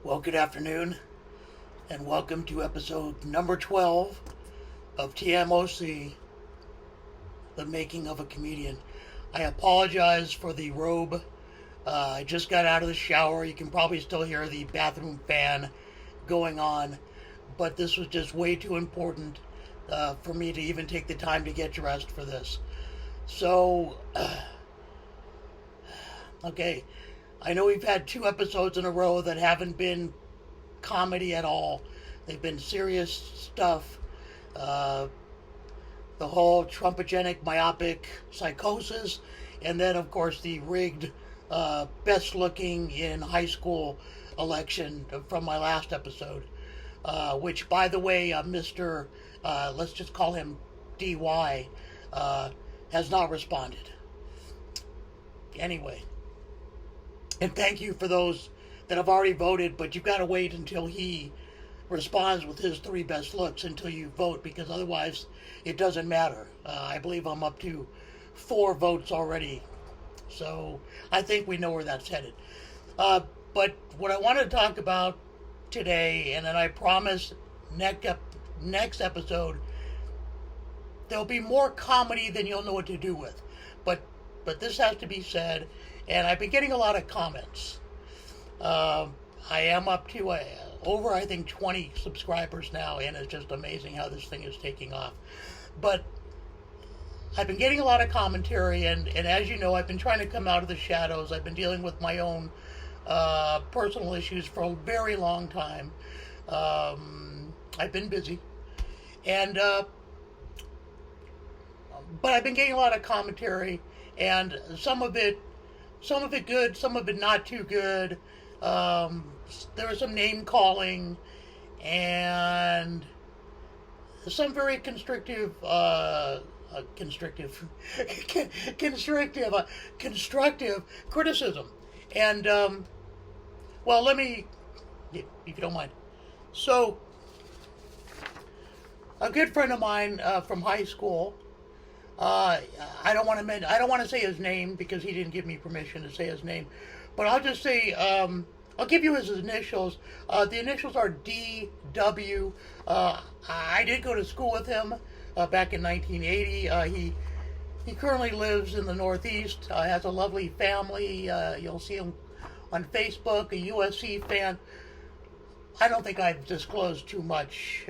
Well, good afternoon, and welcome to episode number 12 of TMOC, The Making of a Comedian. I apologize for the robe. I just got out of the shower. You can probably still hear the bathroom fan going on, but this was just way too important for me to even take the time to get dressed for this. So, okay. I know we've had 2 episodes in a row that haven't been comedy at all. They've been serious stuff. The whole Trumpogenic myopic psychosis, and then, of course, the rigged best looking in high school election from my last episode. Which, by the way, Mr. Let's just call him DY, has not responded. Anyway. And thank you for those that have already voted, but you've got to wait until he responds with his 3 best looks until you vote, because otherwise it doesn't matter. I believe I'm up to 4 votes already. So I think we know where that's headed. But what I want to talk about today, and then I promise next episode, there'll be more comedy than you'll know what to do with. But this has to be said. And I've been getting a lot of comments. I am up to over, I think, 20 subscribers now, and it's just amazing how this thing is taking off. But I've been getting a lot of commentary, and as you know, I've been trying to come out of the shadows. I've been dealing with my own personal issues for a very long time. I've been busy. And but I've been getting a lot of commentary, and some of it good, some of it not too good. There was some name calling and some very constructive criticism. And, well, let me, if you don't mind. So, a good friend of mine from high school, I don't want to say his name because he didn't give me permission to say his name, but I'll just say, I'll give you his initials. The initials are DW. I did go to school with him back in 1980. He currently lives in the Northeast. Has a lovely family. You'll see him on Facebook. A USC fan. I don't think I've disclosed too much.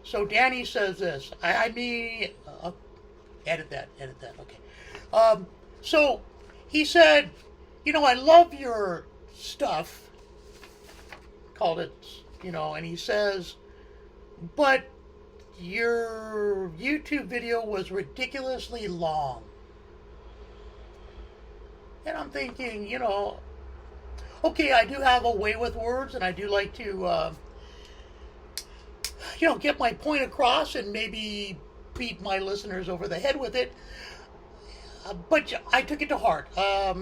So Danny says this. Edit that, okay. So, he said, I love your stuff, called it, and he says, but your YouTube video was ridiculously long. And I'm thinking, okay, I do have a way with words, and I do like to, get my point across and maybe beat my listeners over the head with it, but I took it to heart. I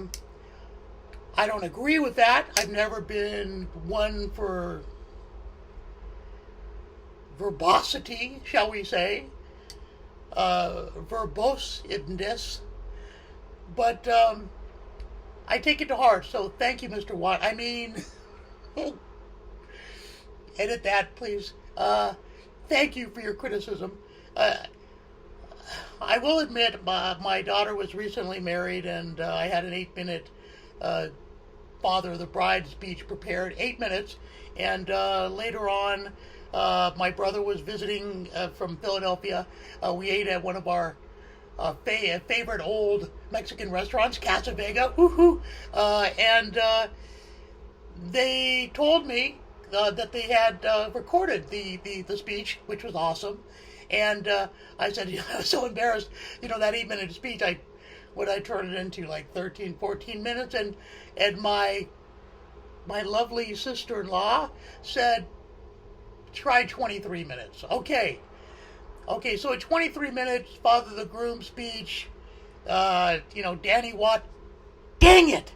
don't agree with that. I've never been one for verbosity, shall we say, verbosiveness, but I take it to heart, so thank you, Mr. Watt. Edit that, please. Thank you for your criticism. I will admit, my daughter was recently married, and I had an 8-minute Father of the Bride speech prepared, 8 minutes, and later on, my brother was visiting from Philadelphia. We ate at one of our favorite old Mexican restaurants, Casa Vega, and they told me that they had recorded the speech, which was awesome. And I said, I was so embarrassed, that 8-minute speech, I turned it into like 13, 14 minutes, and my lovely sister-in-law said, try 23 minutes. Okay, so at 23 minutes, Father the Groom speech, Danny Watt, dang it,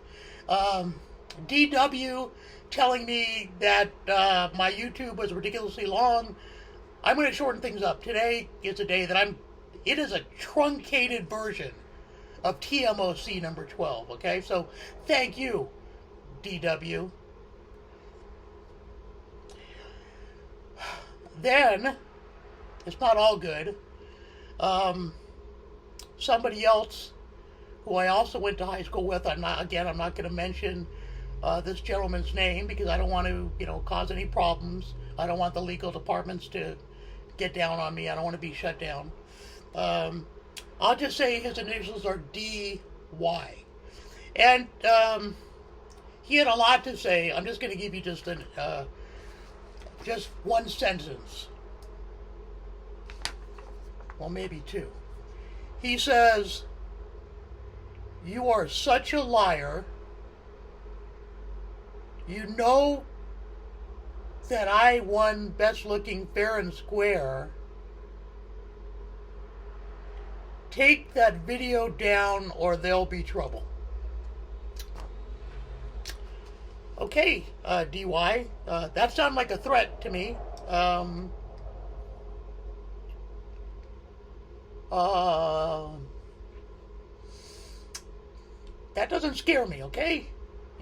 DW telling me that my YouTube was ridiculously long. I'm going to shorten things up. Today is a day that it is a truncated version of TMOC number 12, okay? So, thank you, DW. Then, it's not all good. Somebody else who I also went to high school with, I'm not going to mention this gentleman's name because I don't want to, cause any problems. I don't want the legal departments to get down on me. I don't want to be shut down. I'll just say his initials are D.Y. And he had a lot to say. I'm just going to give you just one sentence. Well, maybe two. He says, "You are such a liar. You know that I won Best Looking Fair and Square. Take that video down or there'll be trouble." Okay, DY, that sounded like a threat to me. That doesn't scare me, okay?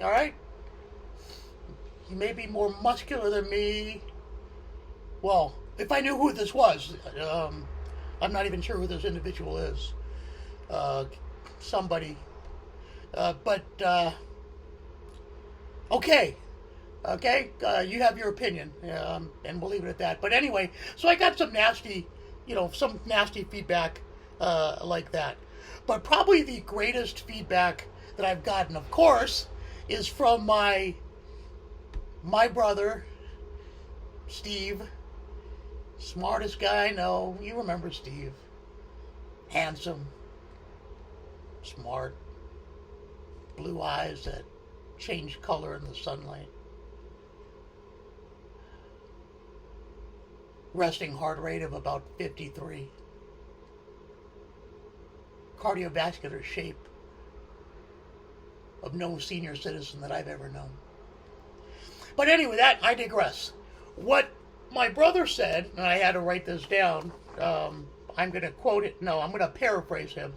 All right? He may be more muscular than me. Well, if I knew who this was, I'm not even sure who this individual is. Somebody. Okay. Okay? You have your opinion, and we'll leave it at that. But anyway, so I got some nasty feedback like that. But probably the greatest feedback that I've gotten, of course, is from my brother, Steve. Smartest guy I know. You remember Steve. Handsome. Smart. Blue eyes that change color in the sunlight. Resting heart rate of about 53. Cardiovascular shape of no senior citizen that I've ever known. But anyway, I digress. What my brother said, and I had to write this down, I'm going to quote it, no, I'm going to paraphrase him.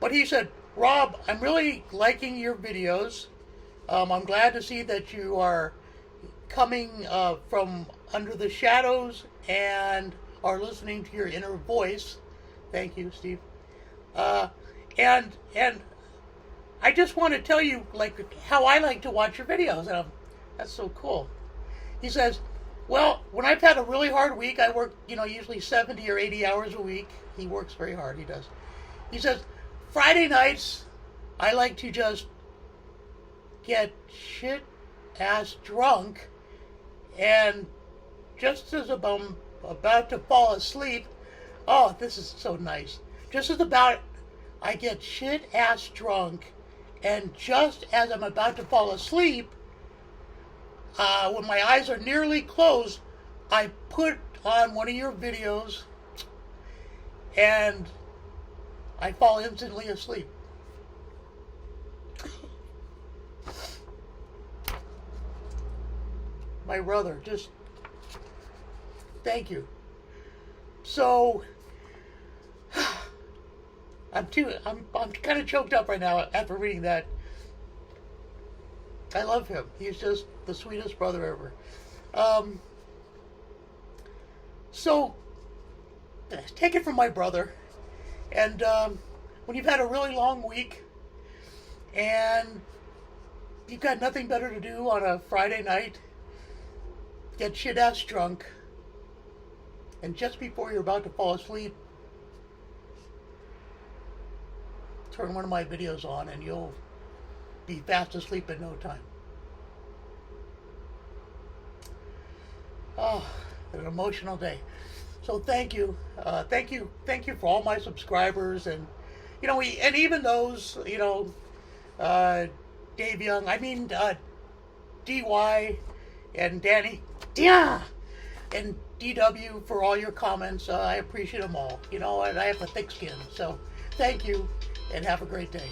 But he said, "Rob, I'm really liking your videos. I'm glad to see that you are coming from under the shadows and are listening to your inner voice." Thank you, Steve. And I just want to tell you, like, how I like to watch your videos. And that's so cool. He says, "Well, when I've had a really hard week, I work, usually 70 or 80 hours a week." He works very hard, he does. He says, "Friday nights, I like to just get shit-ass drunk, and just as I'm about to fall asleep," oh, this is so nice. "Just as I get shit-ass drunk, and just as I'm about to fall asleep, when my eyes are nearly closed, I put on one of your videos, and I fall instantly asleep." My brother, just thank you. So I'm kind of choked up right now after reading that. I love him. He's just the sweetest brother ever. So take it from my brother. And when you've had a really long week and you've got nothing better to do on a Friday night, get shit-ass drunk, and just before you're about to fall asleep, turn one of my videos on and you'll be fast asleep in no time. Oh, an emotional day. So thank you for all my subscribers, and and even those, Dave Young, DY and Danny, and DW for all your comments. I appreciate them all. And I have a thick skin. So thank you, and have a great day.